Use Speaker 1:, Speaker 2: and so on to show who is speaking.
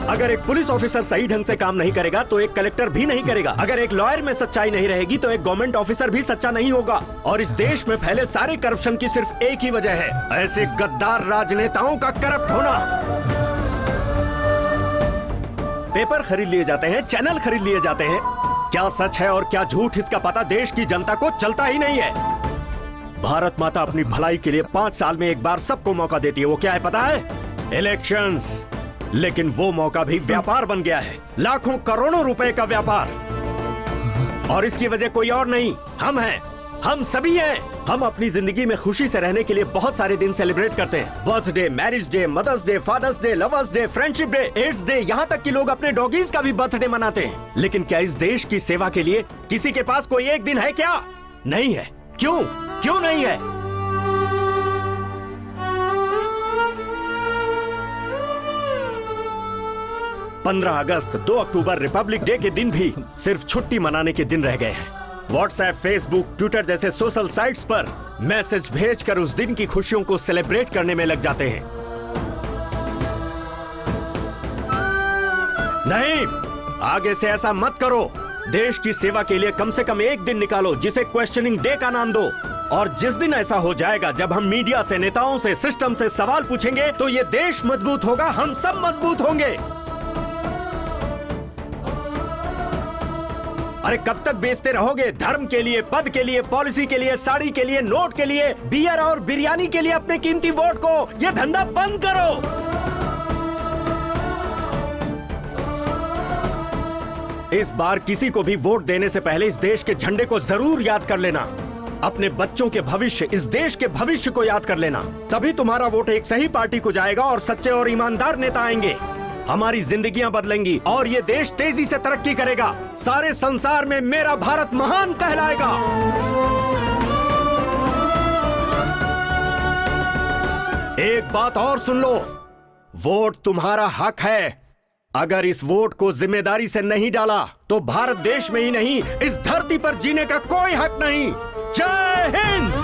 Speaker 1: अगर एक police officer सही ढंग से काम नहीं करेगा तो एक कलेक्टर भी नहीं करेगा। अगर एक लॉयर में सच्चाई नहीं रहेगी तो एक गवर्नमेंट ऑफिसर भी सच्चा नहीं होगा। और इस देश में फैले सारे करप्शन की सिर्फ एक ही वजह है, ऐसे गद्दार राजनेताओं का करप्ट होना। पेपर खरीद लिए जाते हैं, चैनल खरीद लिए जाते हैं, क्या सच है और क्या झूठ इसका पता देश की जनता को चलता ही नहीं है। भारत माता अपनी भलाई के लिए 5 साल में एक बार सबको मौका देती है, वो क्या है पता है? इलेक्शंस। लेकिन वो मौका भी व्यापार बन गया है, लाखों करोड़ों रुपए का व्यापार। और इसकी वजह कोई और नहीं, हम हैं, हम सभी हैं। हम अपनी जिंदगी में खुशी से रहने के लिए बहुत सारे दिन सेलिब्रेट करते हैं। Birthday, marriage day, mother's day, father's day, lovers day, friendship day, AIDS day, यहाँ तक कि लोग अपने डॉगीज का भी बर्थडे मनाते हैं। लेकिन क्या इस देश की सेवा के लिए किसी के पास कोई एक दिन है क्या? नहीं है। क्यों? क्यों नहीं है? 15 अगस्त, 2 अक्टूबर, रिपब्लिक डे के दिन भी सिर्फ छुट्टी मनाने के दिन रह गए हैं। व्हाट्सएप, फेसबुक, ट्विटर जैसे सोशल साइट्स पर मैसेज भेजकर उस दिन की खुशियों को सेलिब्रेट करने में लग जाते हैं। नहीं, आगे से ऐसा मत करो। देश की सेवा के लिए कम से कम एक दिन निकालो जिसे क्वेश्चनिंग डे का नाम दो। और जिस दिन ऐसा हो जाएगा जब हम मीडिया से, नेताओं से, सिस्टम से सवाल पूछेंगे तो ये देश मजबूत होगा, हम सब मजबूत होंगे। अरे कब तक बेचते रहोगे धर्म के लिए, पद के लिए, पॉलिसी के लिए, साड़ी के लिए, नोट के लिए, बियर और बिरयानी के लिए अपने कीमती वोट को? ये धंधा बंद करो। इस बार किसी को भी वोट देने से पहले इस देश के झंडे को जरूर याद कर लेना। अपने बच्चों के भविष्य, इस देश के भविष्य को याद कर लेना। तभी तुम्हारा वोट एक सही पार्टी को जाएगा और सच्चे और ईमानदार नेता आएंगे। हमारी जिंदगियां बदलेंगी और ये देश तेजी से तरक्की करेगा। सारे संसार में मेरा भारत महान कहलाएगा। एक बात और सुन लो, वोट तुम्हारा हक है। अगर इस वोट को जिम्मेदारी से नहीं डाला तो भारत देश में ही नहीं, इस धरती पर जीने का कोई हक नहीं। जय हिंद।